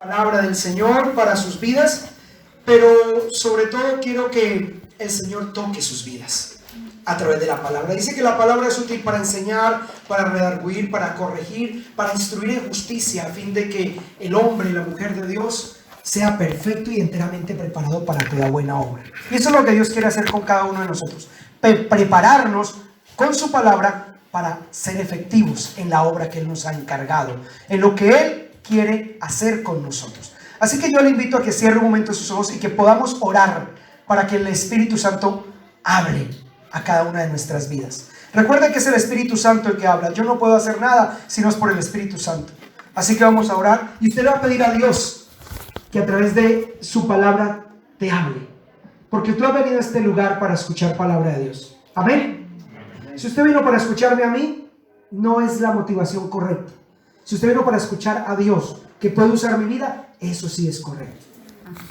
Palabra del Señor para sus vidas, pero sobre todo quiero que el Señor toque sus vidas a través de la palabra. Dice que la palabra es útil para enseñar, para redarguir, para corregir, para instruir en justicia, a fin de que el hombre y la mujer de Dios sea perfecto y enteramente preparado para toda buena obra. Y eso es lo que Dios quiere hacer con cada uno de nosotros, prepararnos con su palabra para ser efectivos en la obra que Él nos ha encargado, en lo que Él quiere hacer con nosotros. Así que yo le invito a que cierre un momento sus ojos y que podamos orar para que el Espíritu Santo hable a cada una de nuestras vidas. Recuerda que es el Espíritu Santo el que habla. Yo no puedo hacer nada si no es por el Espíritu Santo. Así que vamos a orar y usted le va a pedir a Dios que a través de su palabra te hable, porque tú has venido a este lugar para escuchar palabra de Dios. Amén. Si usted vino para escucharme a mí, no es la motivación correcta. Si usted vino para escuchar a Dios, que puede usar mi vida, eso sí es correcto.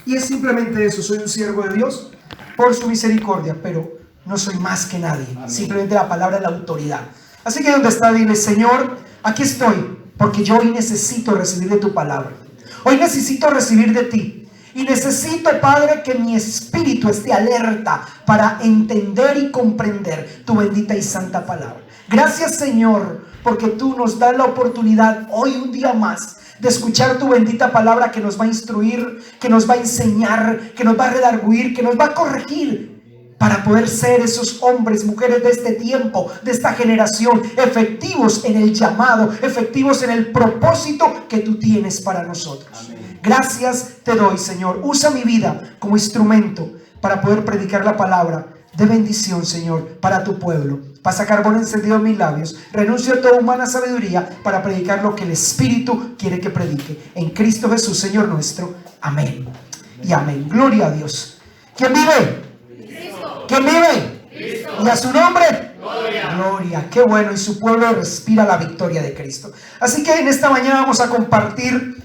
Y es simplemente eso. Soy un siervo de Dios por su misericordia, pero no soy más que nadie. Amén. Simplemente la palabra es la autoridad. Así que donde está, dile: Señor, aquí estoy, porque yo hoy necesito recibir de tu palabra. Hoy necesito recibir de ti. Y necesito, Padre, que mi espíritu esté alerta para entender y comprender tu bendita y santa palabra. Gracias, Señor, porque tú nos das la oportunidad hoy, un día más, de escuchar tu bendita palabra que nos va a instruir, que nos va a enseñar, que nos va a redarguir, que nos va a corregir, para poder ser esos hombres, mujeres de este tiempo, de esta generación, efectivos en el llamado, efectivos en el propósito que tú tienes para nosotros. Amén. Gracias te doy, Señor. Usa mi vida como instrumento para poder predicar la palabra de bendición, Señor, para tu pueblo. Para sacar carbón encendido en mis labios. Renuncio a toda humana sabiduría para predicar lo que el Espíritu quiere que predique. En Cristo Jesús, Señor nuestro. Amén. Y amén. Gloria a Dios. ¿Quién vive? Cristo. ¿Quién vive? Cristo. Y a su nombre. Gloria. Gloria. Qué bueno. Y su pueblo respira la victoria de Cristo. Así que en esta mañana vamos a compartir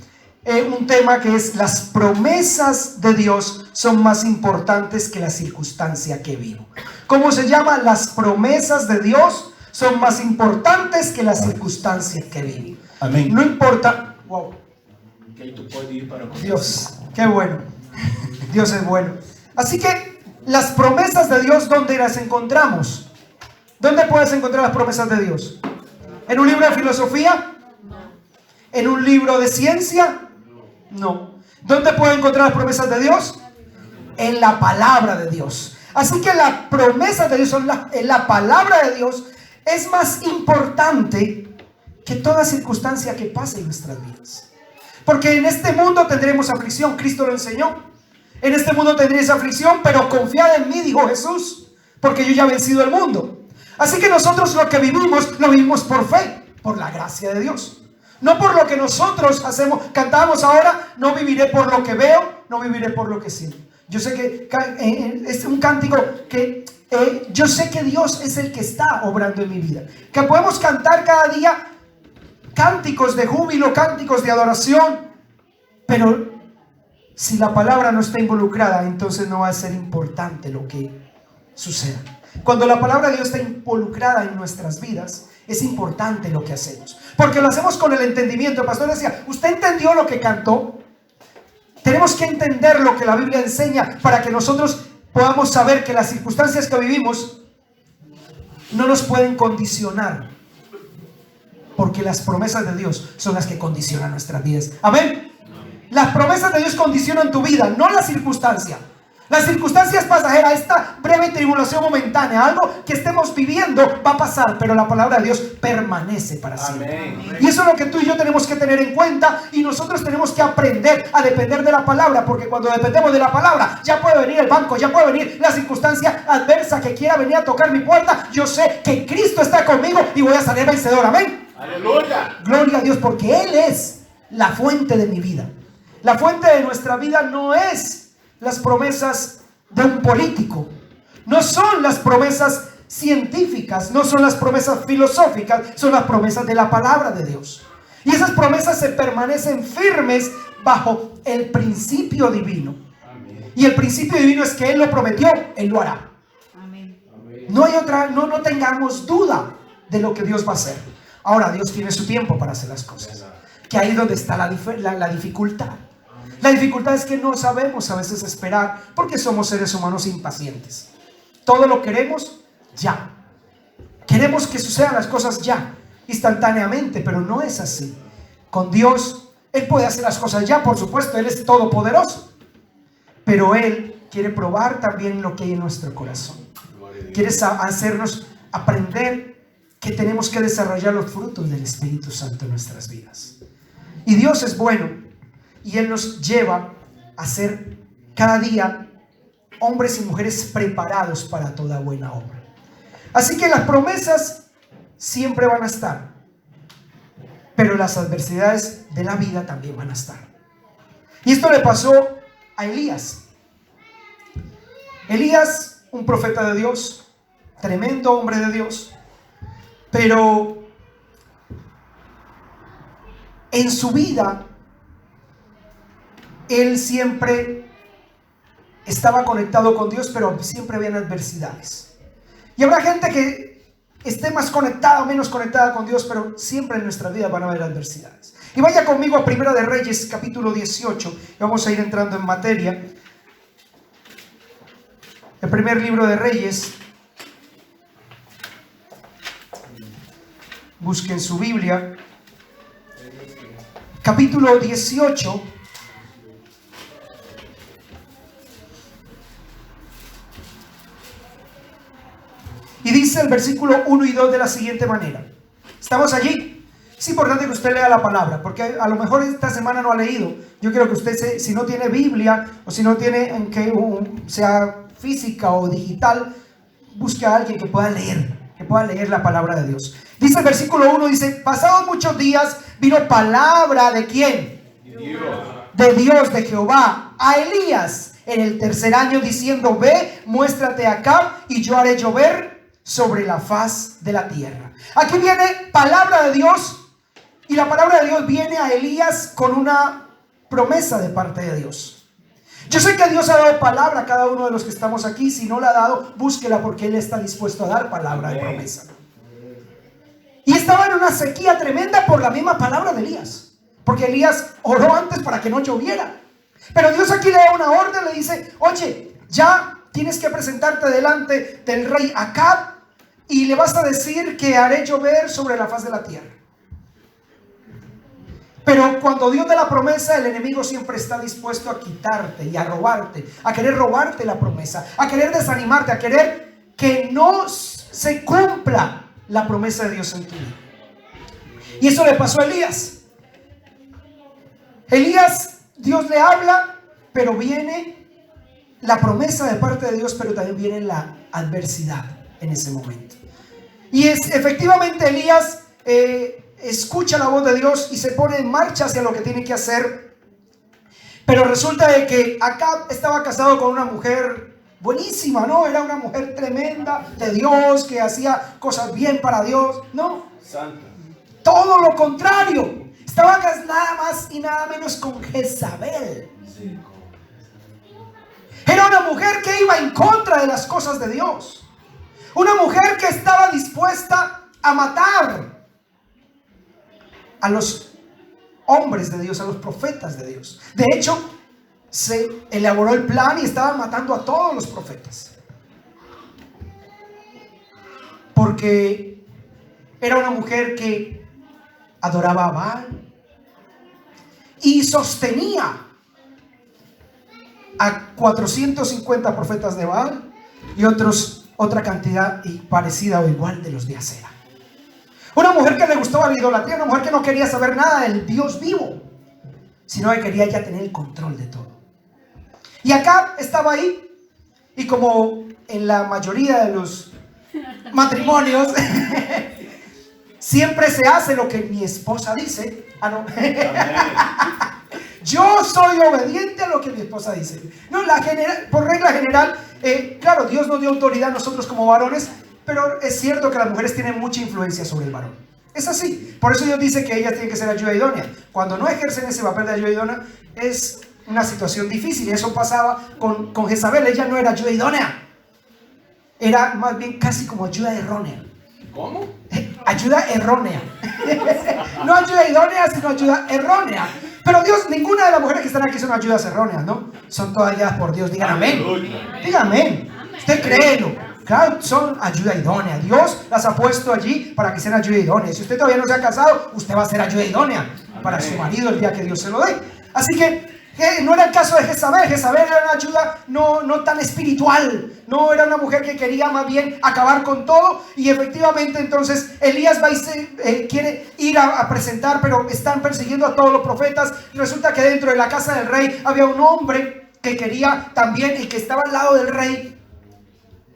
un tema que es: las promesas de Dios son más importantes que la circunstancia que vivo. ¿Cómo se llama? Las promesas de Dios son más importantes que la circunstancia que vivo. Amén. No importa. Wow. Dios, qué bueno. Dios es bueno. Así que las promesas de Dios, ¿dónde las encontramos? ¿Dónde puedes encontrar las promesas de Dios? ¿En un libro de filosofía? ¿En un libro de ciencia? No. ¿Dónde puedo encontrar las promesas de Dios? En la palabra de Dios. Así que las promesas de Dios son en la palabra de Dios es más importante que toda circunstancia que pase en nuestras vidas. Porque en este mundo tendremos aflicción. Cristo lo enseñó. En este mundo tendréis aflicción, pero confiad en mí, dijo Jesús, porque yo ya he vencido el mundo. Así que nosotros lo que vivimos, lo vivimos por fe, por la gracia de Dios. No por lo que nosotros hacemos. Cantamos ahora: no viviré por lo que veo, no viviré por lo que siento. Yo sé que es un cántico que yo sé que Dios es el que está obrando en mi vida. Que podemos cantar cada día cánticos de júbilo, cánticos de adoración. Pero si la palabra no está involucrada, entonces no va a ser importante lo que suceda. Cuando la palabra de Dios está involucrada en nuestras vidas, es importante lo que hacemos, porque lo hacemos con el entendimiento. El pastor decía: ¿usted entendió lo que cantó? Tenemos que entender lo que la Biblia enseña para que nosotros podamos saber que las circunstancias que vivimos no nos pueden condicionar, porque las promesas de Dios son las que condicionan nuestras vidas. Amén. Las promesas de Dios condicionan tu vida, no la circunstancia. La circunstancia es pasajera, esta breve tribulación momentánea, algo que estemos viviendo va a pasar, pero la palabra de Dios permanece para siempre. Amén. Y eso es lo que tú y yo tenemos que tener en cuenta, y nosotros tenemos que aprender a depender de la palabra, porque cuando dependemos de la palabra, ya puede venir el banco, ya puede venir la circunstancia adversa que quiera venir a tocar mi puerta. Yo sé que Cristo está conmigo y voy a salir vencedor. Amén. Aleluya. Gloria a Dios, porque Él es la fuente de mi vida. La fuente de nuestra vida no es las promesas de un político, no son las promesas científicas, no son las promesas filosóficas, son las promesas de la palabra de Dios. Y esas promesas se permanecen firmes bajo el principio divino. Amén. Y el principio divino es que Él lo prometió, Él lo hará. Amén. No hay otra, no tengamos duda de lo que Dios va a hacer. Ahora, Dios tiene su tiempo para hacer las cosas, que ahí es donde está la dificultad. La dificultad es que no sabemos a veces esperar porque somos seres humanos impacientes. Todo lo queremos ya. Queremos que sucedan las cosas ya, instantáneamente, pero no es así. Con Dios, Él puede hacer las cosas ya, por supuesto, Él es todopoderoso. Pero Él quiere probar también lo que hay en nuestro corazón. Quiere hacernos aprender que tenemos que desarrollar los frutos del Espíritu Santo en nuestras vidas. Y Dios es bueno. Y Él nos lleva a ser cada día hombres y mujeres preparados para toda buena obra. Así que las promesas siempre van a estar, pero las adversidades de la vida también van a estar. Y esto le pasó a Elías. Elías, un profeta de Dios, tremendo hombre de Dios, pero en su vida él siempre estaba conectado con Dios, pero siempre habían adversidades. Y habrá gente que esté más conectada o menos conectada con Dios, pero siempre en nuestra vida van a haber adversidades. Y vaya conmigo a Primera de Reyes, capítulo 18, y vamos a ir entrando en materia. El primer libro de Reyes. Busquen su Biblia. Capítulo 18. Y dice el versículo 1 y 2 de la siguiente manera. ¿Estamos allí? Es importante que usted lea la palabra, porque a lo mejor esta semana no ha leído. Yo quiero que usted, si no tiene Biblia, o si no tiene, sea física o digital, busque a alguien que pueda leer la palabra de Dios. Dice el versículo 1, dice: pasados muchos días vino palabra ¿de quién? De Dios, de Jehová, a Elías en el tercer año, diciendo: ve, muéstrate acá, y yo haré llover sobre la faz de la tierra. Aquí viene palabra de Dios, y la palabra de Dios viene a Elías con una promesa de parte de Dios. Yo sé que Dios ha dado palabra a cada uno de los que estamos aquí. Si no la ha dado, búsquela, porque Él está dispuesto a dar palabra de promesa. Y estaba en una sequía tremenda por la misma palabra de Elías, porque Elías oró antes para que no lloviera. Pero Dios aquí le da una orden, le dice: oye, ya tienes que presentarte delante del rey Acab y le vas a decir que haré llover sobre la faz de la tierra. Pero cuando Dios da la promesa, el enemigo siempre está dispuesto a quitarte y a robarte, a querer robarte la promesa, a querer desanimarte, a querer que no se cumpla la promesa de Dios en tu vida. Y eso le pasó a Elías. Elías, Dios le habla, pero viene la promesa de parte de Dios, pero también viene la adversidad en ese momento. Y efectivamente Elías escucha la voz de Dios y se pone en marcha hacia lo que tiene que hacer. Pero resulta de que Acab estaba casado con una mujer buenísima, ¿no? Era una mujer tremenda de Dios, que hacía cosas bien para Dios. No, Santa. Todo lo contrario. Estaba nada más y nada menos con Jezabel. Era una mujer que iba en contra de las cosas de Dios. Una mujer que estaba dispuesta a matar a los hombres de Dios, a los profetas de Dios. De hecho, se elaboró el plan y estaban matando a todos los profetas, porque era una mujer que adoraba a Baal y sostenía a 450 profetas de Baal y otra cantidad parecida o igual de los de Acera. Una mujer que le gustaba la idolatría, una mujer que no quería saber nada del Dios vivo, sino que quería ya tener el control de todo. Y Acab estaba ahí, y como en la mayoría de los matrimonios siempre se hace lo que mi esposa dice. No. Yo soy obediente a lo que mi esposa dice. No, por regla general, claro, Dios nos dio autoridad a nosotros como varones, pero es cierto que las mujeres tienen mucha influencia sobre el varón. Es así. Por eso Dios dice que ellas tienen que ser ayuda idónea. Cuando no ejercen ese papel de ayuda idónea, es una situación difícil. Y eso pasaba con Jezabel. Ella no era ayuda idónea. Era más bien casi como ayuda errónea. ¿Cómo? Ayuda errónea. No ayuda idónea, sino ayuda errónea. Pero Dios, ninguna de las mujeres que están aquí son ayudas erróneas, ¿no? Son todas guiadas por Dios. Digan amén. Digan amén. Usted créelo. Claro, son ayuda idónea. Dios las ha puesto allí para que sean ayuda idónea. Si usted todavía no se ha casado, usted va a ser ayuda idónea para su marido el día que Dios se lo dé. Así que no era el caso de Jezabel. Jezabel era una ayuda no tan espiritual. No era una mujer que quería más bien acabar con todo. Y efectivamente entonces Elías va y quiere ir a presentar, pero están persiguiendo a todos los profetas. Y resulta que dentro de la casa del rey había un hombre que quería también y que estaba al lado del rey.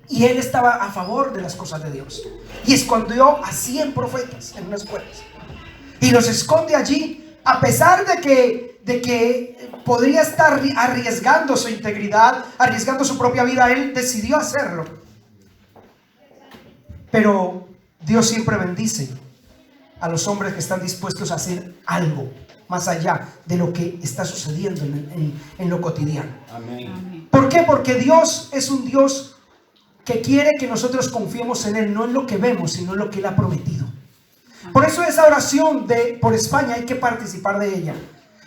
Y él estaba a favor de las cosas de Dios. Y escondió a 100 profetas en unas cuevas. Y los esconde allí, a pesar de que podría estar arriesgando su integridad, arriesgando su propia vida. Él decidió hacerlo. Pero Dios siempre bendice a los hombres que están dispuestos a hacer algo más allá de lo que está sucediendo en lo cotidiano. Amén. ¿Por qué? Porque Dios es un Dios que quiere que nosotros confiemos en Él, no en lo que vemos, sino en lo que Él ha prometido. Por eso esa oración por España hay que participar de ella.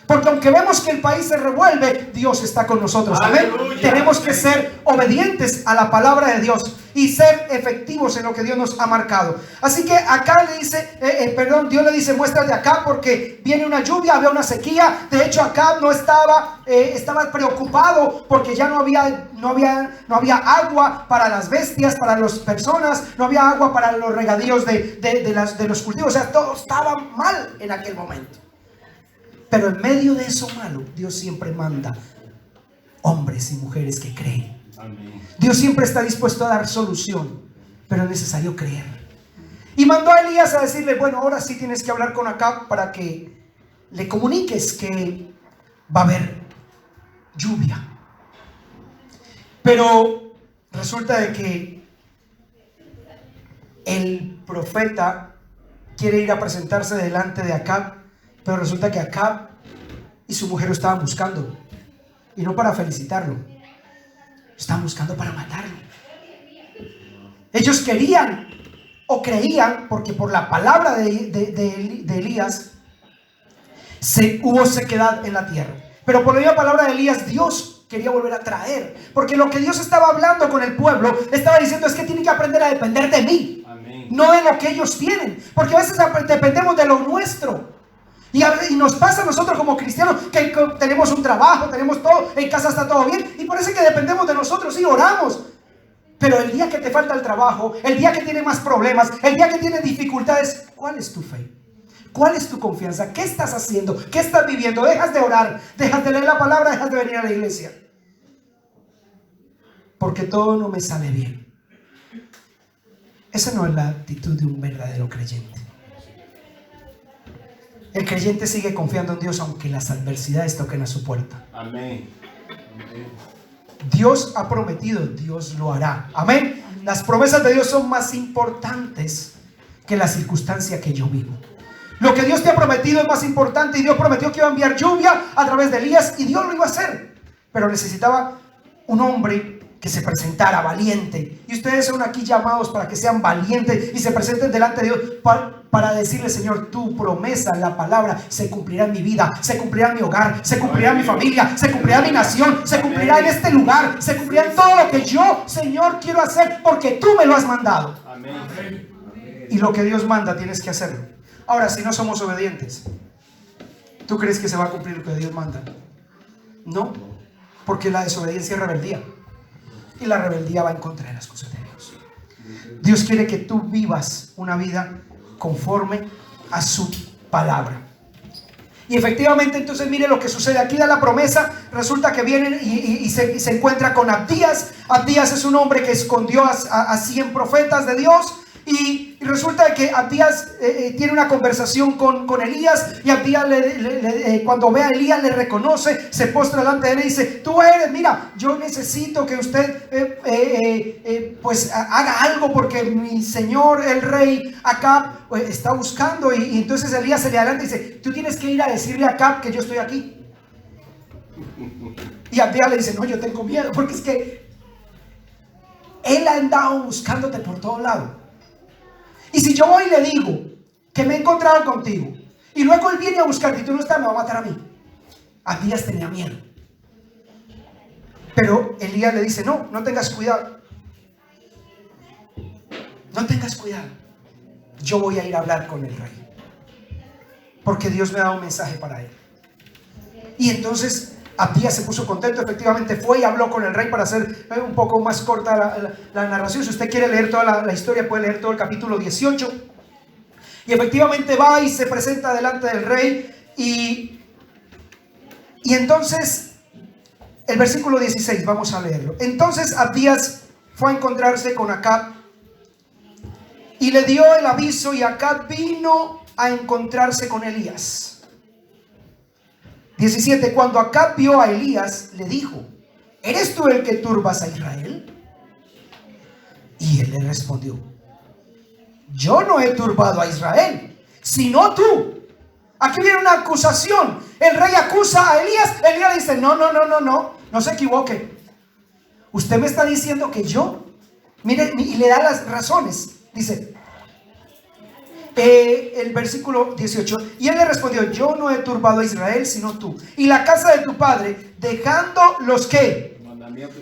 Porque aunque vemos que el país se revuelve, Dios está con nosotros. Amén. Tenemos que ser obedientes a la palabra de Dios y ser efectivos en lo que Dios nos ha marcado. Así que acá le dice, Dios le dice, muéstrate acá porque viene una lluvia, había una sequía. De hecho, acá no estaba preocupado porque ya no había agua para las bestias, para las personas, no había agua para los regadíos de los cultivos. O sea, todo estaba mal en aquel momento. Pero en medio de eso malo, Dios siempre manda hombres y mujeres que creen. Amén. Dios siempre está dispuesto a dar solución, pero es necesario creer. Y mandó a Elías a decirle, bueno, ahora sí tienes que hablar con Acab para que le comuniques que va a haber lluvia. Pero resulta de que el profeta quiere ir a presentarse delante de Acab. Pero resulta que Acab y su mujer lo estaban buscando. Y no para felicitarlo. Estaban buscando para matarlo. Ellos querían o creían, porque por la palabra de Elías hubo sequedad en la tierra. Pero por la misma palabra de Elías, Dios quería volver a traer. Porque lo que Dios estaba hablando con el pueblo, estaba diciendo es que tienen que aprender a depender de mí. Amén. No de lo que ellos tienen. Porque a veces dependemos de lo nuestro. Y nos pasa a nosotros como cristianos que tenemos un trabajo, tenemos todo, en casa está todo bien y parece que dependemos de nosotros y oramos. Pero el día que te falta el trabajo, el día que tienes más problemas, el día que tienes dificultades, ¿cuál es tu fe? ¿Cuál es tu confianza? ¿Qué estás haciendo? ¿Qué estás viviendo? Dejas de orar, dejas de leer la palabra, dejas de venir a la iglesia. Porque todo no me sale bien. Esa no es la actitud de un verdadero creyente. El creyente sigue confiando en Dios aunque las adversidades toquen a su puerta. Amén. Dios ha prometido, Dios lo hará. Amén. Las promesas de Dios son más importantes que la circunstancia que yo vivo. Lo que Dios te ha prometido es más importante y Dios prometió que iba a enviar lluvia a través de Elías y Dios lo iba a hacer. Pero necesitaba un hombre que se presentara valiente. Y ustedes son aquí llamados para que sean valientes y se presenten delante de Dios para decirle, Señor, tu promesa, la palabra, se cumplirá en mi vida, se cumplirá en mi hogar, se cumplirá en mi familia, se cumplirá en mi nación, se cumplirá en este lugar, se cumplirá en todo lo que yo, Señor, quiero hacer porque tú me lo has mandado. Amén. Y lo que Dios manda tienes que hacerlo. Ahora, si no somos obedientes, ¿tú crees que se va a cumplir lo que Dios manda? No, porque la desobediencia es rebeldía. Y la rebeldía va en contra de las cosas de Dios. Dios quiere que tú vivas una vida conforme a su palabra. Y efectivamente, entonces mire lo que sucede. Aquí da la promesa. Resulta que vienen y se encuentra con Abdías. Abdías es un hombre que escondió a 100 profetas de Dios. Y resulta que Abdías tiene una conversación con Elías. Y Abdías cuando ve a Elías le reconoce, se postra delante de él y dice: tú eres, mira, yo necesito que usted pues haga algo porque mi señor el rey Acab está buscando. Y entonces Elías se le adelanta y dice: tú tienes que ir a decirle a Acab que yo estoy aquí. Y Abdías le dice: no, yo tengo miedo porque es que él ha andado buscándote por todo lado. Y si yo voy y le digo que me he encontrado contigo y luego él viene a buscarte y tú no estás, me va a matar a mí. Abdías tenía miedo. Pero Elías le dice, no, no tengas cuidado. No tengas cuidado. Yo voy a ir a hablar con el rey. Porque Dios me ha dado un mensaje para él. Y entonces Abdías se puso contento. Efectivamente fue y habló con el rey. Para hacer un poco más corta la narración, si usted quiere leer toda la historia, puede leer todo el capítulo 18. Y efectivamente va y se presenta delante del rey. Y entonces el versículo 16, vamos a leerlo. Entonces Abdías fue a encontrarse con Acab y le dio el aviso, y Acab vino a encontrarse con Elías. 17. Cuando Acab vio a Elías, le dijo, ¿eres tú el que turbas a Israel? Y él le respondió, yo no he turbado a Israel, sino tú. Aquí viene una acusación. El rey acusa a Elías. Elías le dice, no se equivoque. Usted me está diciendo que yo, mire, y le da las razones. Dice, el versículo 18, y él le respondió, yo no he turbado a Israel, sino tú, y la casa de tu padre, dejando los ¿qué?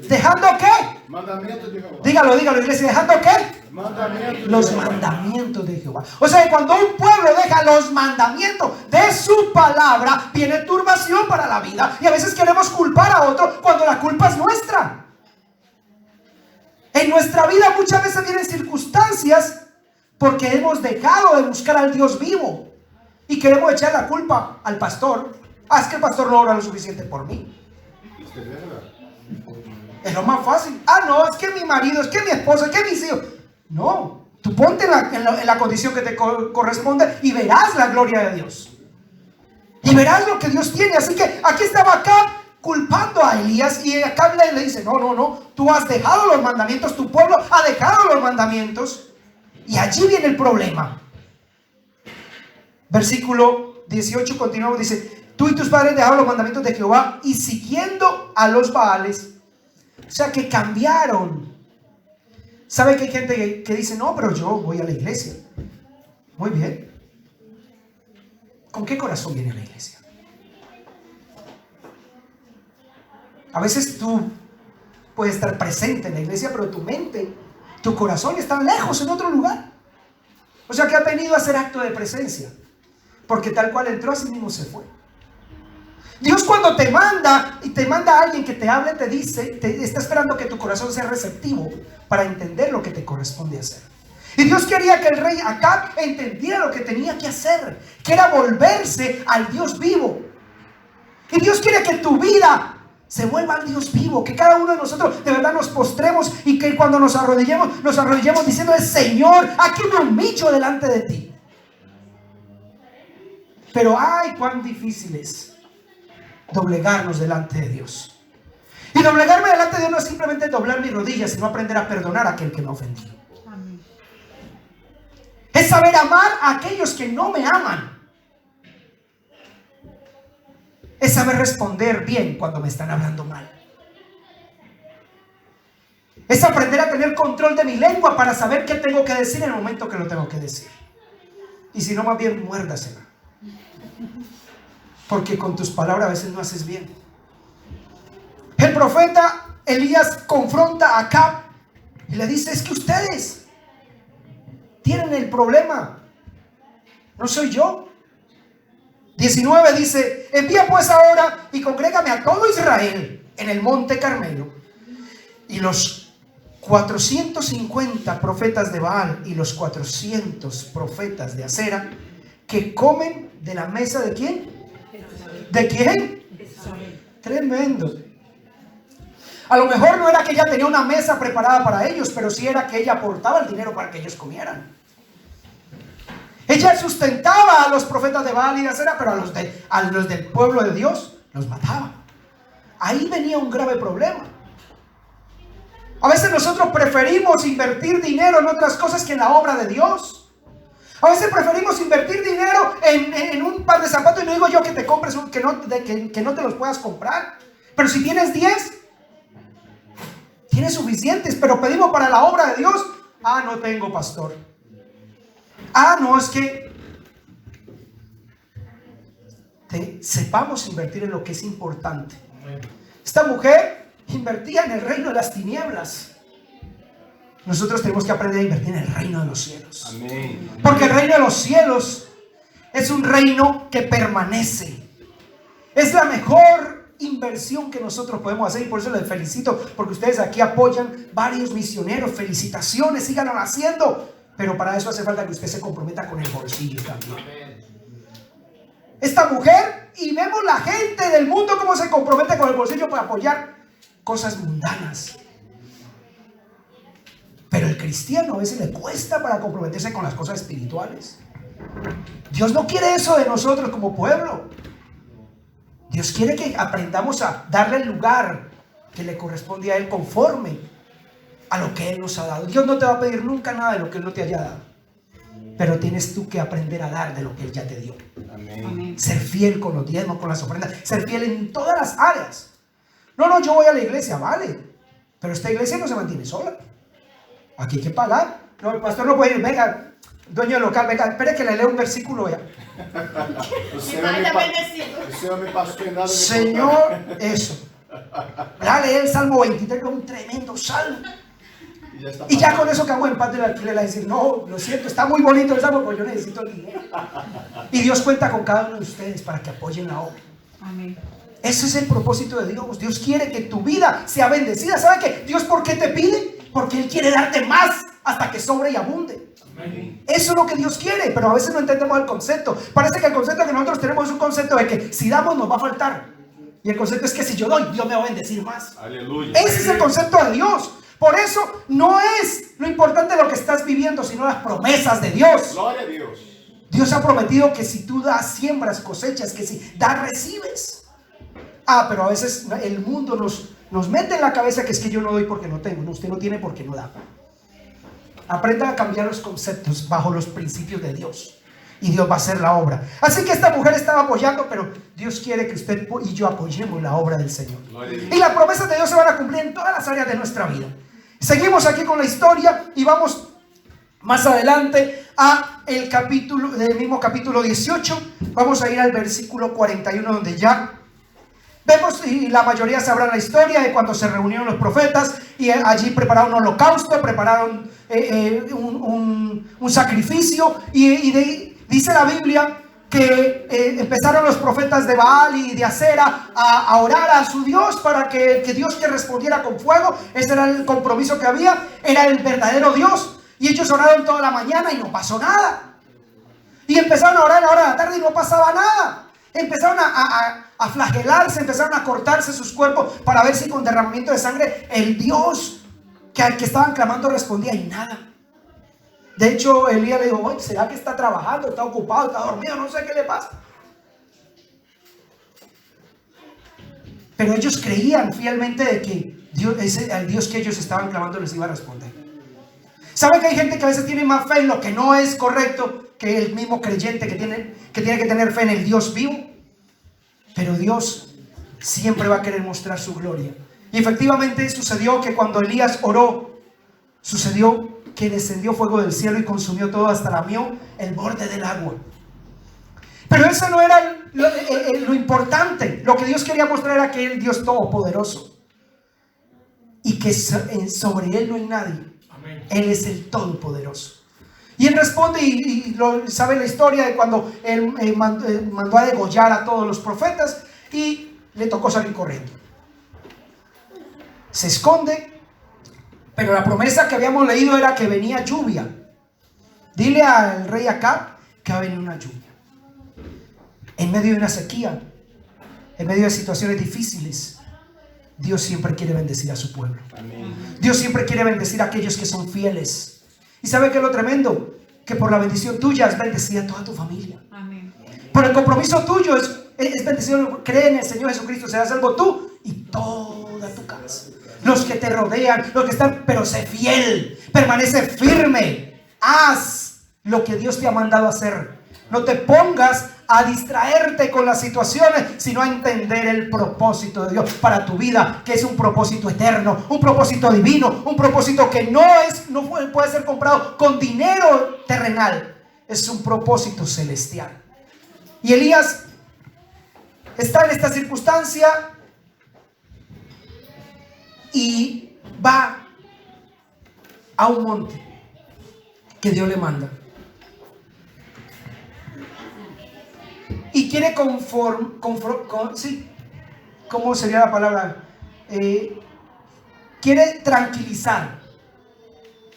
¿Dejando qué? Mandamientos de Jehová. Dígalo, iglesia, ¿dejando qué? Los mandamientos de Jehová. O sea, cuando un pueblo deja los mandamientos de su palabra, viene turbación para la vida. Y a veces queremos culpar a otro cuando la culpa es nuestra. En nuestra vida muchas veces vienen circunstancias porque hemos dejado de buscar al Dios vivo y queremos echar la culpa al pastor. Es que el pastor no ora lo suficiente por mí. Es lo más fácil. No, es que mi marido, es que mi esposo, es que mis hijos. No, tú ponte en la condición que te corresponde y verás la gloria de Dios. Y verás lo que Dios tiene. Así que aquí estaba Acab culpando a Elías, y Acab le dice, no, tú has dejado los mandamientos, tu pueblo ha dejado los mandamientos. Y allí viene el problema. Versículo 18 continuamos, dice, tú y tus padres dejaron los mandamientos de Jehová y siguiendo a los Baales. O sea que cambiaron. ¿Sabe que hay gente que dice, no, pero yo voy a la iglesia? Muy bien. ¿Con qué corazón viene a la iglesia? A veces tú puedes estar presente en la iglesia, pero tu mente, tu corazón están lejos en otro lugar. O sea que ha venido a hacer acto de presencia, porque tal cual entró, así mismo se fue. Dios cuando te manda y te manda a alguien que te hable, te dice, está esperando que tu corazón sea receptivo para entender lo que te corresponde hacer. Y Dios quería que el rey Acab entendiera lo que tenía que hacer, que era volverse al Dios vivo. Y Dios quiere que tu vida se vuelva al Dios vivo, que cada uno de nosotros de verdad nos postremos y que cuando nos arrodillemos diciendo, Señor, aquí me humillo delante de ti. Pero ay, cuán difícil es doblegarnos delante de Dios. Y doblegarme delante de Dios no es simplemente doblar mis rodillas, sino aprender a perdonar a aquel que me ha ofendido. Amén. Es saber amar a aquellos que no me aman. Es saber responder bien cuando me están hablando mal. Es aprender a tener control de mi lengua para saber qué tengo que decir en el momento que lo tengo que decir. Y si no, más bien muérdasela. Porque con tus palabras a veces no haces bien. El profeta Elías confronta a Acab y le dice, es que ustedes tienen el problema, no soy yo. 19 dice, envía pues ahora y congrégame a todo Israel en el monte Carmelo, y los 450 profetas de Baal y los 400 profetas de Acera que comen de la mesa de ¿quién? ¿De quién? Tremendo. A lo mejor no era que ella tenía una mesa preparada para ellos, pero sí era que ella aportaba el dinero para que ellos comieran. Ella sustentaba a los profetas de Baal y de Acera, pero a los del pueblo de Dios los mataba. Ahí venía un grave problema. A veces nosotros preferimos invertir dinero en otras cosas que en la obra de Dios. A veces preferimos invertir dinero en un par de zapatos, y no digo yo que te compres que no te los puedas comprar. Pero si tienes 10, tienes suficientes, pero pedimos para la obra de Dios. No tengo, pastor. No, es que sepamos invertir en lo que es importante. Esta mujer invertía en el reino de las tinieblas. Nosotros tenemos que aprender a invertir en el reino de los cielos. Amén. Porque el reino de los cielos es un reino que permanece. Es la mejor inversión que nosotros podemos hacer, y por eso les felicito, porque ustedes aquí apoyan varios misioneros. Felicitaciones, síganlo haciendo, pero para eso hace falta que usted se comprometa con el bolsillo también. Esta mujer, y vemos la gente del mundo cómo se compromete con el bolsillo para apoyar cosas mundanas. Pero el cristiano a veces le cuesta para comprometerse con las cosas espirituales. Dios no quiere eso de nosotros como pueblo. Dios quiere que aprendamos a darle el lugar que le corresponde a Él conforme a lo que Él nos ha dado. Dios no te va a pedir nunca nada de lo que Él no te haya dado, pero tienes tú que aprender a dar de lo que Él ya te dio. Amén. Ser fiel con los diezmos, con las ofrendas, ser fiel en todas las áreas. No, yo voy a la iglesia, vale, pero esta iglesia no se mantiene sola. Aquí hay que pagar. No, el pastor no puede ir, venga, dueño del local, venga, espere que le lea un versículo ya. Señor, eso. Dale el Salmo 23, que es un tremendo salmo. Y ya con eso acabó en paz del alquiler, a decir, no, lo siento, está muy bonito el salmo, pero yo necesito el dinero. Y Dios cuenta con cada uno de ustedes para que apoyen la obra. Amén. Ese es el propósito de Dios. Dios quiere que tu vida sea bendecida. ¿Sabe qué? Dios, ¿por qué te pide? Porque Él quiere darte más hasta que sobre y abunde. Amén. Eso es lo que Dios quiere, pero a veces no entendemos el concepto. Parece que el concepto que nosotros tenemos es un concepto de que si damos nos va a faltar. Y el concepto es que si yo doy, Dios me va a bendecir más. Aleluya. Ese es el concepto de Dios. Por eso no es lo importante lo que estás viviendo, sino las promesas de Dios. Gloria a Dios. Dios ha prometido que si tú das, siembras, cosechas, que si das, recibes. Pero a veces el mundo nos mete en la cabeza que es que yo no doy porque no tengo. No, usted no tiene porque no da. Aprenda a cambiar los conceptos bajo los principios de Dios, y Dios va a hacer la obra. Así que esta mujer estaba apoyando, pero Dios quiere que usted y yo apoyemos la obra del Señor. Y las promesas de Dios se van a cumplir en todas las áreas de nuestra vida. Seguimos aquí con la historia y vamos más adelante a el capítulo, del mismo capítulo 18. Vamos a ir al versículo 41, donde ya vemos, y la mayoría sabrán la historia de cuando se reunieron los profetas y allí prepararon un holocausto, prepararon un sacrificio, y dice la Biblia que empezaron los profetas de Baal y de Acera a orar a su Dios para que Dios que respondiera con fuego. Ese era el compromiso que había, era el verdadero Dios. Y ellos oraron toda la mañana y no pasó nada. Y empezaron a orar a la hora de la tarde y no pasaba nada. Empezaron a flagelarse, empezaron a cortarse sus cuerpos para ver si con derramamiento de sangre el Dios al que estaban clamando respondía, y nada. De hecho, Elías le dijo, ¿será que está trabajando, está ocupado, está dormido? No sé qué le pasa. Pero ellos creían fielmente de que al Dios que ellos estaban clamando les iba a responder. ¿Saben que hay gente que a veces tiene más fe en lo que no es correcto que el mismo creyente que tiene que tener fe en el Dios vivo? Pero Dios siempre va a querer mostrar su gloria. Y efectivamente sucedió que cuando Elías oró, sucedió que descendió fuego del cielo y consumió todo hasta lamió el borde del agua. Pero eso no era lo importante. Lo que Dios quería mostrar era que Él es Dios todopoderoso y que sobre Él no hay nadie. Amén. Él es el todopoderoso. Y Él responde, y sabe la historia de cuando Él mandó a degollar a todos los profetas y le tocó salir corriendo. Se esconde. Pero la promesa que habíamos leído era que venía lluvia. Dile al rey Acab que va a venir una lluvia. En medio de una sequía, en medio de situaciones difíciles, Dios siempre quiere bendecir a su pueblo. Amén. Dios siempre quiere bendecir a aquellos que son fieles. ¿Y sabe qué es lo tremendo? Que por la bendición tuya es bendecida toda tu familia. Amén. Por el compromiso tuyo es bendecido. Cree en el Señor Jesucristo, serás salvo tú y toda tu casa. Los que te rodean, los que están, pero sé fiel, permanece firme, haz lo que Dios te ha mandado hacer. No te pongas a distraerte con las situaciones, sino a entender el propósito de Dios para tu vida, que es un propósito eterno, un propósito divino, un propósito que no puede ser comprado con dinero terrenal, es un propósito celestial. Y Elías está en esta circunstancia y va a un monte que Dios le manda. Y quiere sí, ¿cómo sería la palabra? Quiere tranquilizar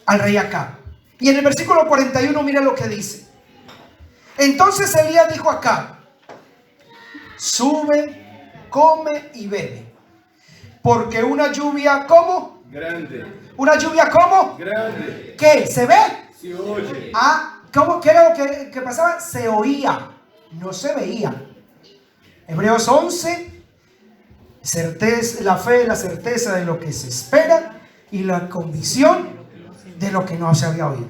al rey Acab. Y en el versículo 41 mira lo que dice. Entonces Elías dijo a Acab: sube, come y bebe, porque una lluvia, ¿cómo? Grande. Una lluvia, ¿cómo? Grande. ¿Qué? ¿Se ve? Se oye. ¿Cómo? ¿Qué era lo que pasaba? Se oía, no se veía. Hebreos 11, la fe, la certeza de lo que se espera y la convicción de lo que no se había oído.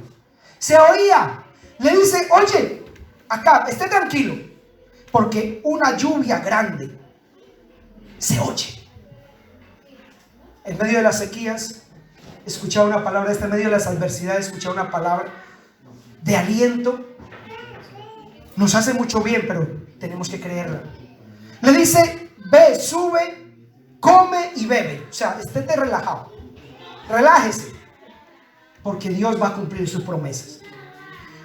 Se oía. Le dice: oye, acá, esté tranquilo, porque una lluvia grande se oye. En medio de las sequías, escuchar una palabra, en medio de las adversidades, escuchar una palabra de aliento nos hace mucho bien, pero tenemos que creerla. Le dice: ve, sube, come y bebe. O sea, estéte relajado, relájese, porque Dios va a cumplir sus promesas.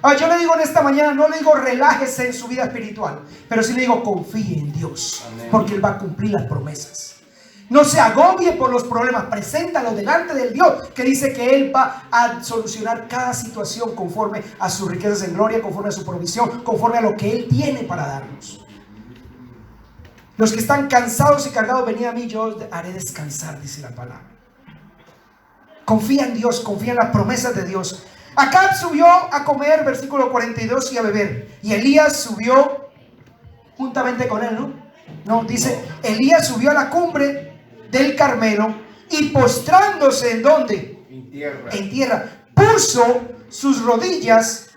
Ahora, yo le digo en esta mañana, no le digo relájese en su vida espiritual, pero sí le digo confíe en Dios. Amén. Porque Él va a cumplir las promesas. No se agobie por los problemas, preséntalo delante del Dios que dice que Él va a solucionar cada situación conforme a sus riquezas en gloria, conforme a su provisión, conforme a lo que Él tiene para darnos. Los que están cansados y cargados, venid a mí, yo os haré descansar, dice la palabra. Confía en Dios, confía en las promesas de Dios. Acab subió a comer, versículo 42, y a beber. Y Elías subió juntamente con él, ¿no? No, dice, Elías subió a la cumbre del Carmelo y postrándose, ¿en dónde? En tierra. En tierra. Puso sus rodillas,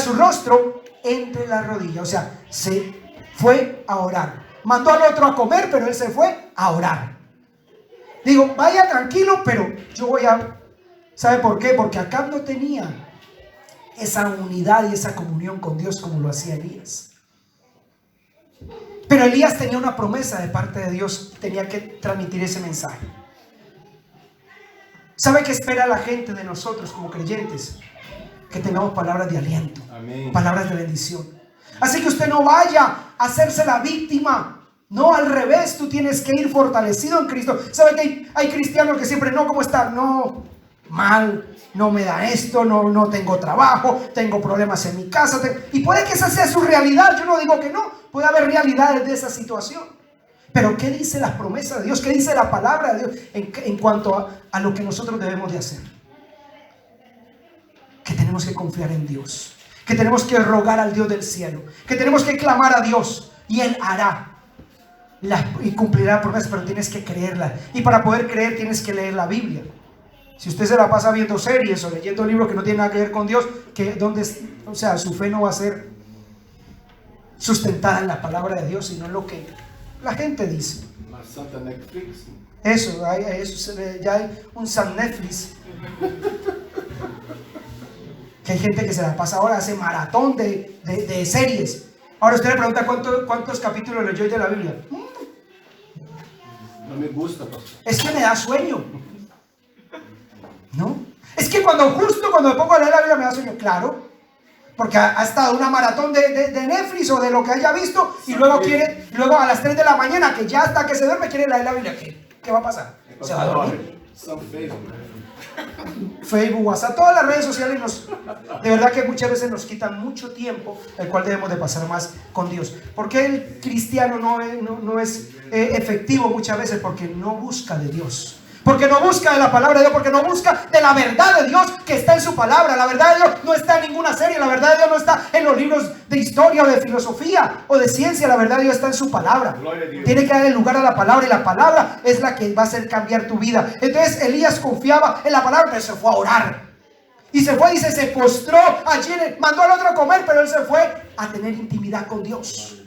su rostro entre las rodillas. O sea, se fue a orar. Mandó al otro a comer, pero él se fue a orar. Digo, vaya tranquilo, pero yo voy a... ¿Sabe por qué? Porque Acab no tenía esa unidad y esa comunión con Dios como lo hacía Elías. Pero Elías tenía una promesa de parte de Dios, tenía que transmitir ese mensaje. ¿Sabe qué espera la gente de nosotros como creyentes? Que tengamos palabras de aliento. Amén. Palabras de bendición. Así que usted no vaya a hacerse la víctima. No, al revés, tú tienes que ir fortalecido en Cristo. ¿Sabe que hay cristianos que siempre, no, ¿cómo está? No, mal, no me da esto, no tengo trabajo, tengo problemas en mi casa. Y puede que esa sea su realidad, yo no digo que no. Puede haber realidades de esa situación. Pero ¿qué dice las promesas de Dios? ¿Qué dice la palabra de Dios en cuanto a lo que nosotros debemos de hacer? Que tenemos que confiar en Dios. Que tenemos que rogar al Dios del cielo. Que tenemos que clamar a Dios. Y Él hará y cumplirá la promesa, pero tienes que creerla. Y para poder creer tienes que leer la Biblia. Si usted se la pasa viendo series o leyendo libros que no tienen nada que ver con Dios, o sea, su fe no va a ser sustentada en la palabra de Dios, sino en lo que la gente dice. Más Santa Netflix. Eso, ya hay un San Netflix. Que hay gente que se la pasa ahora, hace maratón de series. Ahora usted le pregunta cuántos capítulos leyó hoy de la Biblia. No me gusta, pastor. Es que me da sueño. ¿No? Es que cuando me pongo a leer la Biblia me da sueño, claro. Porque ha estado una maratón de Netflix o de lo que haya visto y luego a las 3 de la mañana, que ya hasta que se duerme, quiere leer la Biblia. ¿Qué va a pasar? ¿Se va a dormir? Facebook, WhatsApp, todas las redes sociales de verdad que muchas veces nos quitan mucho tiempo, el cual debemos de pasar más con Dios. ¿Por qué el cristiano no es efectivo muchas veces? Porque no busca de Dios. Porque no busca de la palabra de Dios, porque no busca de la verdad de Dios que está en su palabra. La verdad de Dios no está en ninguna serie, la verdad de Dios no está en los libros de historia o de filosofía o de ciencia. La verdad de Dios está en su palabra. Tiene que dar el lugar a la palabra y la palabra es la que va a hacer cambiar tu vida. Entonces Elías confiaba en la palabra, pero se fue a orar. Y se fue, dice, se postró allí, mandó al otro a comer, pero él se fue a tener intimidad con Dios.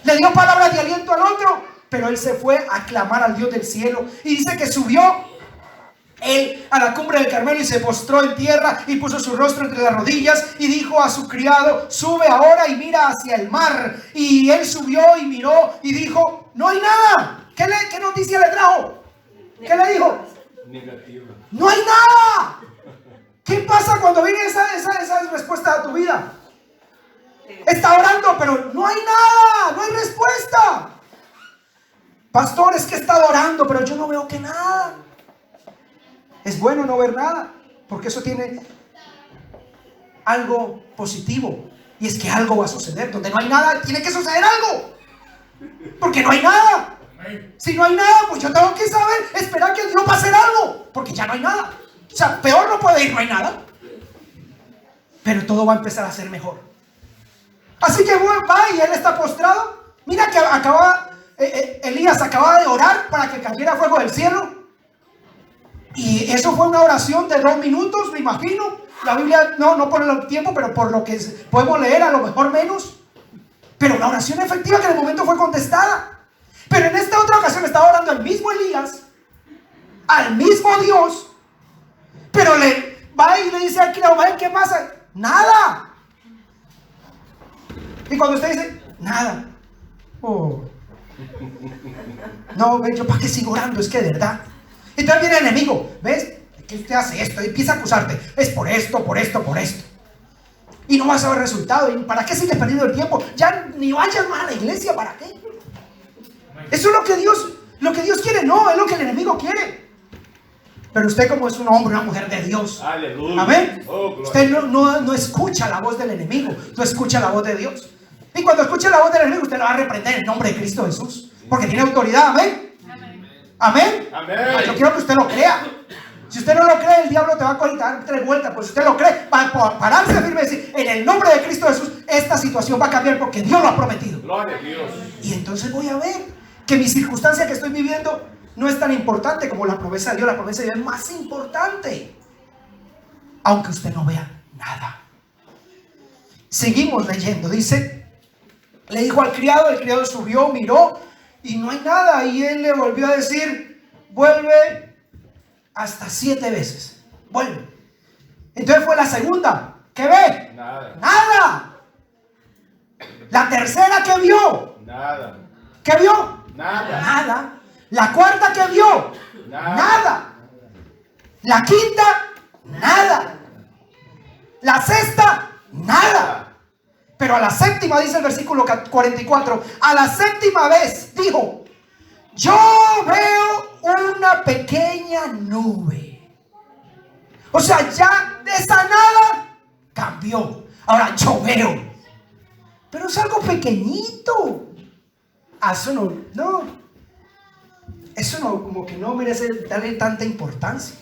Le dio palabras de aliento al otro, pero él se fue a clamar al Dios del cielo. Y dice que subió él a la cumbre del Carmelo y se postró en tierra y puso su rostro entre las rodillas y dijo a su criado: sube ahora y mira hacia el mar. Y él subió y miró y dijo: no hay nada. ¿Qué noticia le trajo? ¿Qué le dijo? Negativa. No hay nada. ¿Qué pasa cuando viene esa respuesta a tu vida? Está orando, pero no hay nada, no hay respuesta. Pastor, es que está orando, pero yo no veo que nada. Es bueno no ver nada, porque eso tiene algo positivo. Y es que algo va a suceder. Donde no hay nada, tiene que suceder algo. Porque no hay nada. Si no hay nada, pues yo tengo que saber, esperar que Dios va a hacer algo. Porque ya no hay nada. O sea, peor no puede ir, no hay nada. Pero todo va a empezar a ser mejor. Así que va y él está postrado. Mira que Elías acaba de orar para que cayera fuego del cielo. Y eso fue una oración de 2 minutos, me imagino. La Biblia no por el tiempo, pero por lo que podemos leer, a lo mejor menos. Pero una oración efectiva que en el momento fue contestada. Pero en esta otra ocasión estaba orando el mismo Elías, al mismo Dios. Pero le va y le dice al criado, ¿qué pasa? Nada. Y cuando usted dice, nada. Oh. No, yo para qué sigo orando, es que de verdad. Entonces viene el enemigo, ¿ves? ¿Qué usted hace esto? Y empieza a acusarte. Es por esto, por esto, por esto. Y no vas a ver resultado. ¿Y para qué sigues perdiendo el tiempo? Ya ni vayas más a la iglesia, ¿para qué? Eso es lo que Dios quiere, no, es lo que el enemigo quiere. Pero usted, como es un hombre, una mujer de Dios, Aleluya. amén, Oh, usted no escucha la voz del enemigo, tú escucha la voz de Dios. Y cuando escuche la voz del enemigo, usted la va a reprender en el nombre de Cristo Jesús, porque tiene autoridad, amén. Amén. Amén. Yo quiero que usted lo crea. Si usted no lo cree, el diablo te va a dar 3 vueltas. Pues si usted lo cree, va a pararse firme y decir, en el nombre de Cristo Jesús, esta situación va a cambiar porque Dios lo ha prometido. Gloria a Dios. Y entonces voy a ver que mi circunstancia que estoy viviendo no es tan importante como la promesa de Dios. La promesa de Dios es más importante, aunque usted no vea nada. Seguimos leyendo. Dice, le dijo al criado, el criado subió, miró y no hay nada. Y él le volvió a decir, vuelve hasta 7 veces. Vuelve. Entonces fue la segunda. ¿Qué ve? Nada. Nada. La tercera, que vio. Nada. ¿Qué vio? Nada. Nada. La cuarta, que vio. Nada. Nada. La quinta, nada. La sexta, nada. Pero a la séptima, dice el versículo 44, a la séptima vez dijo, yo veo una pequeña nube. O sea, ya de esa nada cambió. Ahora yo veo. Pero es algo pequeñito. Eso no, como que no merece darle tanta importancia.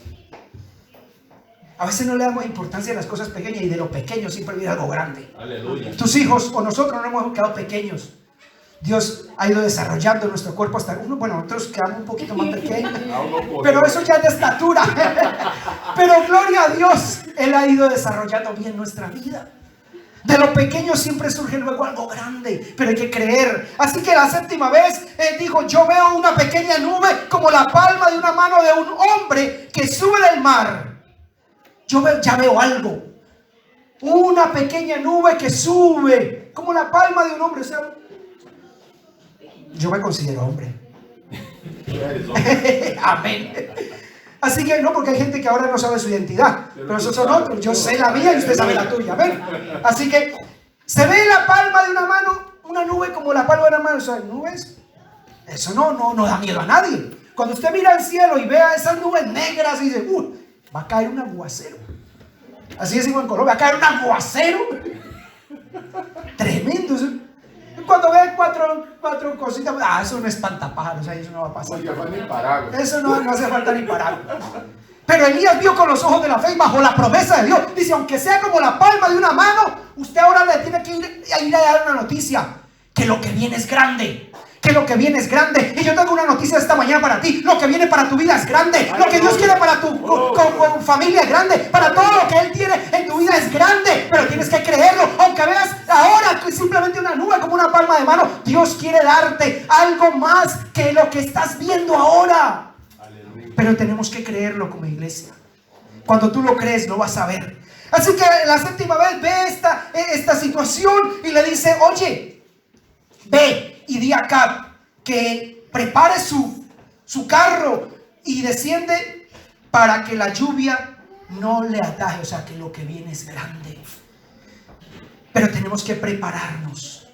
A veces no le damos importancia a las cosas pequeñas, y de lo pequeño siempre viene algo grande. Aleluya. Tus hijos o nosotros no hemos quedado pequeños. Dios ha ido desarrollando nuestro cuerpo hasta nosotros quedamos un poquito más pequeños, pero eso ya es de estatura. Pero gloria a Dios, Él ha ido desarrollando bien nuestra vida. De lo pequeño siempre surge luego algo grande, pero hay que creer. Así que la séptima vez dijo, yo veo una pequeña nube como la palma de una mano de un hombre que sube del mar. Ya veo algo. Una pequeña nube que sube como la palma de un hombre. O sea, yo me considero hombre. Amén. Así que no, porque hay gente que ahora no sabe su identidad, pero esos son otros. Yo sé la mía y usted sabe la tuya. Amén. Así que se ve la palma de una mano, una nube como la palma de una mano. O sea, nubes, eso no da miedo a nadie. Cuando usted mira al cielo y vea esas nubes negras y dice, va a caer un aguacero. Así decimos en Colombia, va a caer un aguacero. Tremendo. Cuando vean cuatro cositas, eso no es espantapájaros, eso no va a pasar. Eso no hace falta ni parar. Pero Elías vio con los ojos de la fe y bajo la promesa de Dios. Dice, aunque sea como la palma de una mano, usted ahora le tiene que ir a dar una noticia. Que lo que viene es grande. Que lo que viene es grande. Y yo tengo una noticia esta mañana para ti. Lo que viene para tu vida es grande. Lo que Dios quiere para tu familia es grande. Para todo lo que Él tiene en tu vida es grande. Pero tienes que creerlo. Aunque veas ahora que simplemente una nube como una palma de mano, Dios quiere darte algo más que lo que estás viendo ahora. Pero tenemos que creerlo como iglesia. Cuando tú lo crees, lo vas a ver. Así que la séptima vez ve esta situación y le dice, oye, ve y di a Acab que prepare su carro y desciende para que la lluvia no le ataje. O sea, que lo que viene es grande. Pero tenemos que prepararnos.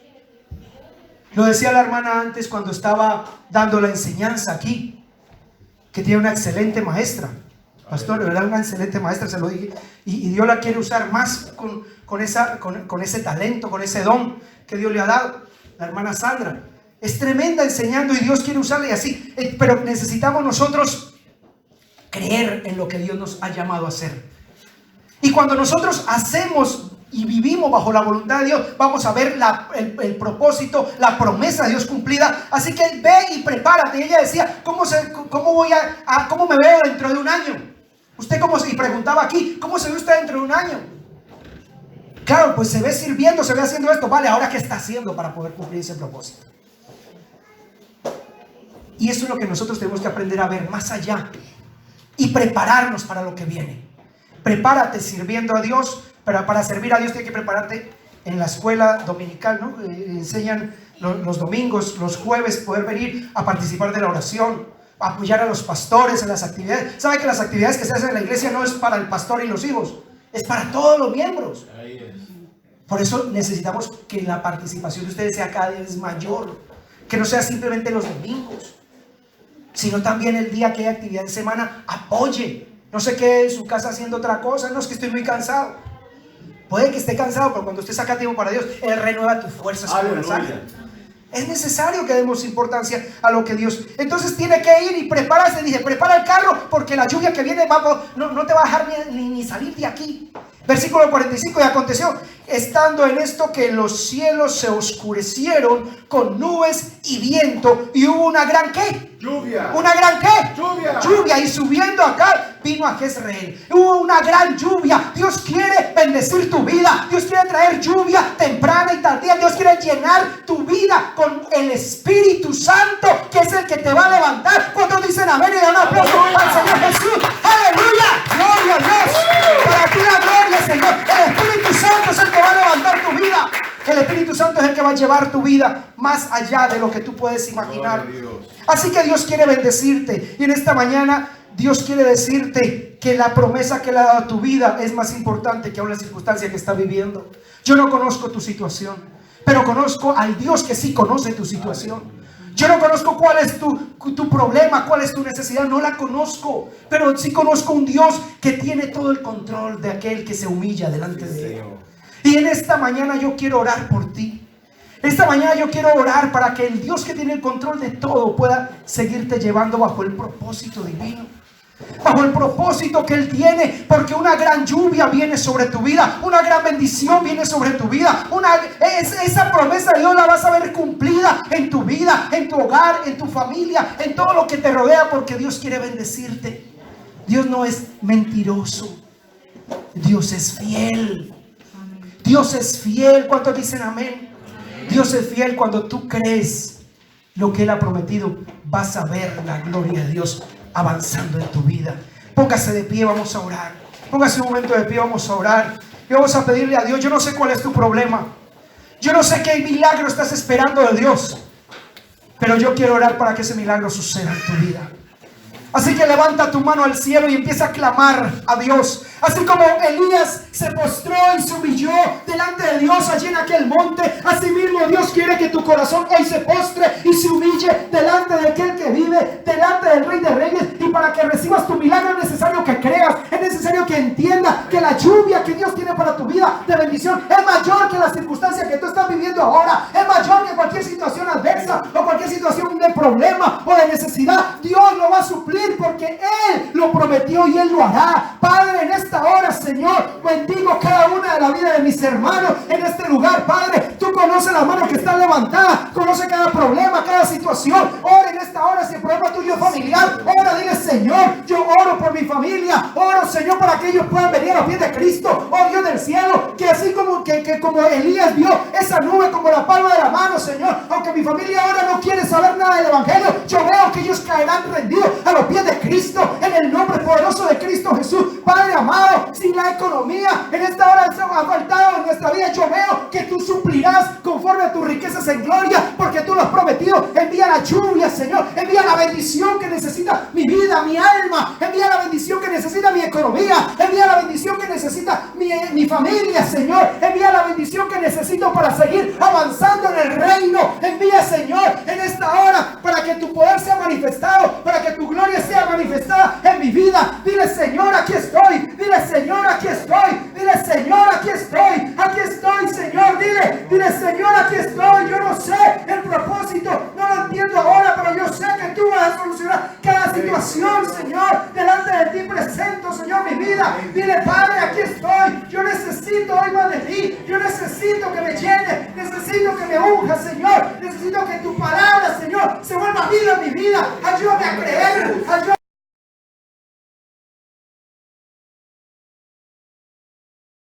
Lo decía la hermana antes cuando estaba dando la enseñanza aquí, que tiene una excelente maestra. Pastor, de verdad, una excelente maestra, se lo dije. Y Dios la quiere usar más con ese talento, con ese don que Dios le ha dado. La hermana Sandra es tremenda enseñando y Dios quiere usarla y así. Pero necesitamos nosotros creer en lo que Dios nos ha llamado a hacer. Y cuando nosotros hacemos y vivimos bajo la voluntad de Dios, vamos a ver el propósito, la promesa de Dios cumplida. Así que ve y prepárate. Y ella decía, ¿cómo me veo dentro de un año? Usted y preguntaba aquí, ¿cómo se ve usted dentro de un año? Claro, pues se ve sirviendo, se ve haciendo esto. Vale, ahora ¿qué está haciendo para poder cumplir ese propósito? Y eso es lo que nosotros tenemos que aprender a ver más allá y prepararnos para lo que viene. Prepárate sirviendo a Dios. Pero para servir a Dios tienes que prepararte en la escuela dominical, ¿no? Enseñan los domingos, los jueves, poder venir a participar de la oración, a apoyar a los pastores en las actividades. ¿Sabe que las actividades que se hacen en la iglesia no es para el pastor y los hijos? Es para todos los miembros. Por eso necesitamos que la participación de ustedes sea cada vez mayor. Que no sea simplemente los domingos, sino también el día que hay actividad de semana, apoye. No se quede en su casa haciendo otra cosa. No, es que estoy muy cansado. Puede que esté cansado, pero cuando usted saca tiempo para Dios, Él renueva tus fuerzas. Es necesario que demos importancia a lo que Dios. Entonces tiene que ir y prepararse. Dije, prepara el carro porque la lluvia que viene no te va a dejar ni salir de aquí. Versículo 45, y aconteció, estando en esto, que los cielos se oscurecieron con nubes y viento, y hubo una gran ¿qué? Lluvia. ¿Una gran qué? Lluvia. Y subiendo acá, vino a Jezreel. Hubo una gran lluvia. Dios quiere bendecir tu vida. Dios quiere traer lluvia temprana y tardía. Dios quiere llenar tu vida con el Espíritu Santo, que es el que te va a levantar. ¿Cuántos dicen amén y dan un aplauso al Señor Jesús? ¡Aleluya! ¡Gloria a Dios! Para ti la gloria, Señor. El Espíritu Santo es el que va a levantar tu vida. El Espíritu Santo es el que va a llevar tu vida más allá de lo que tú puedes imaginar. Así que Dios quiere bendecirte. Y en esta mañana Dios quiere decirte que la promesa que le ha dado a tu vida es más importante que una circunstancia que estás viviendo. Yo no conozco tu situación, pero conozco al Dios que sí conoce tu situación. Yo no conozco cuál es tu problema, cuál es tu necesidad, no la conozco, pero sí conozco un Dios que tiene todo el control de aquel que se humilla delante de Él. Y en esta mañana yo quiero orar por ti. Esta mañana yo quiero orar para que el Dios que tiene el control de todo pueda seguirte llevando bajo el propósito divino, bajo el propósito que Él tiene, porque una gran lluvia viene sobre tu vida, una gran bendición viene sobre tu vida, esa promesa de Dios la vas a ver cumplida en tu vida, en tu hogar, en tu familia, en todo lo que te rodea, porque Dios quiere bendecirte. Dios no es mentiroso, Dios es fiel. Dios es fiel. ¿Cuántos dicen amén? Dios es fiel. Cuando tú crees lo que Él ha prometido, vas a ver la gloria de Dios avanzando en tu vida. Póngase de pie, vamos a orar. Póngase un momento de pie, vamos a orar. Y vamos a pedirle a Dios. Yo no sé cuál es tu problema. Yo no sé qué milagro estás esperando de Dios. Pero yo quiero orar para que ese milagro suceda en tu vida. Así que levanta tu mano al cielo y empieza a clamar a Dios. Así como Elías se postró y se humilló delante de Dios allí en aquel monte, así mismo Dios quiere que tu corazón hoy se postre y se humille delante de aquel que vive, delante del Rey de Reyes. Y para que recibas tu milagro es necesario que creas, es necesario que entiendas que la lluvia que Dios tiene para tu vida de bendición es mayor que la circunstancia que tú estás viviendo ahora, es mayor que cualquier situación adversa o cualquier situación de problema o de necesidad. Dios lo va a suplir porque Él lo prometió y Él lo hará. Padre, en esta hora, Señor, bendigo cada una de la vida de mis hermanos en este lugar. Padre, tú conoces las manos que están levantadas, conoces cada problema, cada situación. Ora en esta hora, si el problema tuyo es familiar, ora, dile: Señor, yo oro por mi familia, oro, Señor, para que ellos puedan venir a los pies de Cristo. Oh Dios del cielo, que así como como Elías vio esa nube como la palma de la mano, Señor, aunque mi familia ahora no quiere saber nada del evangelio, yo veo que ellos caerán rendidos a los pies de Cristo, en el nombre poderoso de Cristo Jesús. Padre amado, sin la economía en esta hora se ha faltado en nuestra vida, yo veo que tú suplirás conforme a tus riquezas en gloria, porque tú lo has prometido. prometido. Envía la lluvia, Señor. Envía la bendición que necesita mi vida, mi alma. Envía la bendición que necesita mi economía. Envía la bendición que necesita mi familia, Señor. Envía la bendición que necesito para seguir avanzando en el reino. Envía, Señor, en esta hora para que tu poder sea manifestado, para que tu gloria sea manifestada en mi vida. Dile, Señor, aquí estoy. Dile, Señor, aquí estoy. Dile, Señor, aquí estoy. Aquí estoy, Señor. Dile, Señor, aquí estoy. Yo no sé el propósito, no lo entiendo ahora, pero yo sé que tú vas a solucionar cada situación, Señor. Delante de ti presento, Señor, mi vida. Dile, Padre, aquí estoy. Yo necesito hoy más de ti. Yo necesito que me llene. Necesito que me unja, Señor. Necesito que tu palabra, Señor, se vuelva vida en mi vida. Ayúdame a creer. Ayúdame